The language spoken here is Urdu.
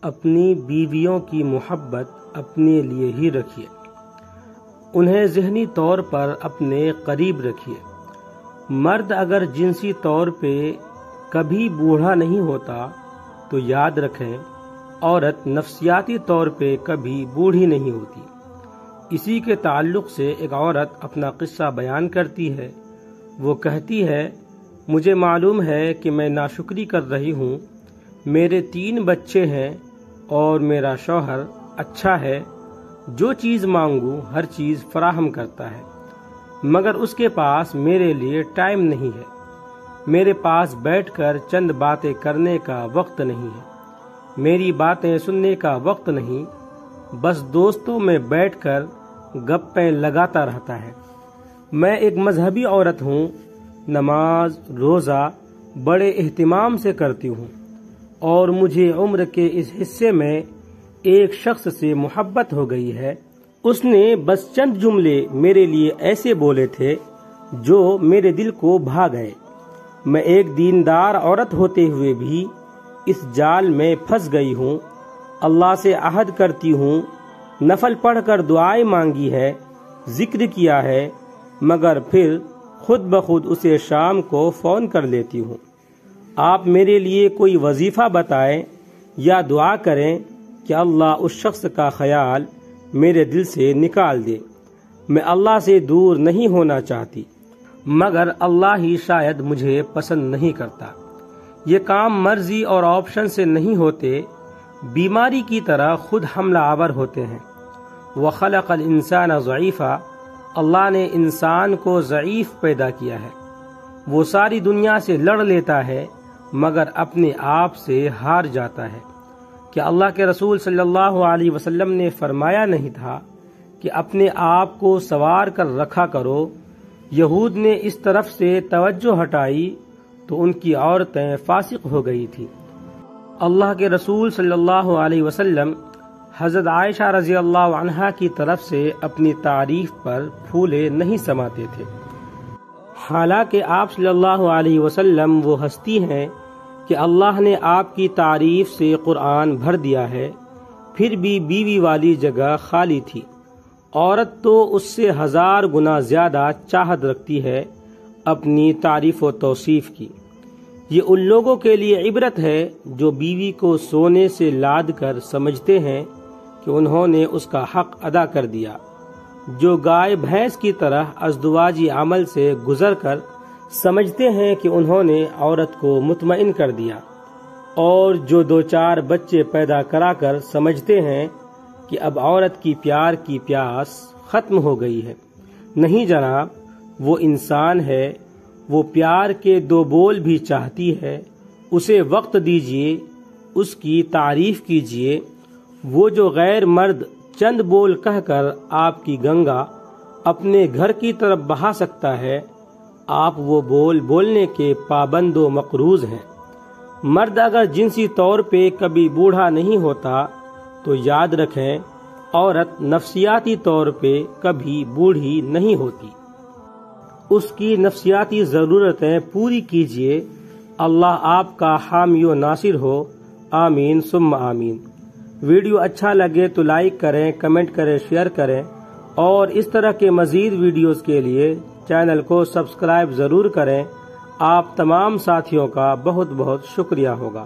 اپنی بیویوں کی محبت اپنے لیے ہی رکھیے، انہیں ذہنی طور پر اپنے قریب رکھیے۔ مرد اگر جنسی طور پہ کبھی بوڑھا نہیں ہوتا تو یاد رکھیں عورت نفسیاتی طور پہ کبھی بوڑھی نہیں ہوتی۔ اسی کے تعلق سے ایک عورت اپنا قصہ بیان کرتی ہے۔ وہ کہتی ہے، مجھے معلوم ہے کہ میں ناشکری کر رہی ہوں، میرے 3 بچے ہیں اور میرا شوہر اچھا ہے، جو چیز مانگوں ہر چیز فراہم کرتا ہے، مگر اس کے پاس میرے لیے ٹائم نہیں ہے، میرے پاس بیٹھ کر چند باتیں کرنے کا وقت نہیں ہے، میری باتیں سننے کا وقت نہیں، بس دوستوں میں بیٹھ کر گپیں لگاتا رہتا ہے۔ میں ایک مذہبی عورت ہوں، نماز روزہ بڑے اہتمام سے کرتی ہوں، اور مجھے عمر کے اس حصے میں ایک شخص سے محبت ہو گئی ہے۔ اس نے بس چند جملے میرے لیے ایسے بولے تھے جو میرے دل کو بھا گئے۔ میں ایک دیندار عورت ہوتے ہوئے بھی اس جال میں پھنس گئی ہوں۔ اللہ سے عہد کرتی ہوں، نفل پڑھ کر دعائیں مانگی ہے، ذکر کیا ہے، مگر پھر خود بخود اسے شام کو فون کر لیتی ہوں۔ آپ میرے لیے کوئی وظیفہ بتائیں یا دعا کریں کہ اللہ اس شخص کا خیال میرے دل سے نکال دے۔ میں اللہ سے دور نہیں ہونا چاہتی، مگر اللہ ہی شاید مجھے پسند نہیں کرتا۔ یہ کام مرضی اور آپشن سے نہیں ہوتے، بیماری کی طرح خود حملہ آور ہوتے ہیں۔ وَخَلَقَ الْإِنسَانَ ضَعِيفًا، اللہ نے انسان کو ضعیف پیدا کیا ہے۔ وہ ساری دنیا سے لڑ لیتا ہے مگر اپنے آپ سے ہار جاتا ہے۔ کہ اللہ کے رسول صلی اللہ علیہ وسلم نے فرمایا نہیں تھا کہ اپنے آپ کو سوار کر رکھا کرو؟ یہود نے اس طرف سے توجہ ہٹائی تو ان کی عورتیں فاسق ہو گئی تھی۔ اللہ کے رسول صلی اللہ علیہ وسلم حضرت عائشہ رضی اللہ عنہا کی طرف سے اپنی تعریف پر پھولے نہیں سماتے تھے، حالانکہ آپ صلی اللہ علیہ وسلم وہ ہستی ہیں کہ اللہ نے آپ کی تعریف سے قرآن بھر دیا ہے، پھر بھی بیوی والی جگہ خالی تھی۔ عورت تو اس سے 1000 گنا زیادہ چاہت رکھتی ہے اپنی تعریف و توصیف کی۔ یہ ان لوگوں کے لیے عبرت ہے جو بیوی کو سونے سے لاد کر سمجھتے ہیں کہ انہوں نے اس کا حق ادا کر دیا، جو گائے بھینس کی طرح ازدواجی عمل سے گزر کر سمجھتے ہیں کہ انہوں نے عورت کو مطمئن کر دیا، اور جو 2-4 بچے پیدا کرا کر سمجھتے ہیں کہ اب عورت کی پیار کی پیاس ختم ہو گئی ہے۔ نہیں جناب، وہ انسان ہے، وہ پیار کے 2 بول بھی چاہتی ہے، اسے وقت دیجیے، اس کی تعریف کیجیے۔ وہ جو غیر مرد چند بول کہہ کر آپ کی گنگا اپنے گھر کی طرف بہا سکتا ہے، آپ وہ بول بولنے کے پابند و مقروض ہیں۔ مرد اگر جنسی طور پہ کبھی بوڑھا نہیں ہوتا تو یاد رکھیں عورت نفسیاتی طور پہ کبھی بوڑھی نہیں ہوتی۔ اس کی نفسیاتی ضرورتیں پوری کیجیے۔ اللہ آپ کا حامی و ناصر ہو، آمین ثم آمین۔ ویڈیو اچھا لگے تو لائک کریں، کمنٹ کریں، شیئر کریں، اور اس طرح کے مزید ویڈیوز کے لیے چینل کو سبسکرائب ضرور کریں۔ آپ تمام ساتھیوں کا بہت بہت شکریہ ہوگا۔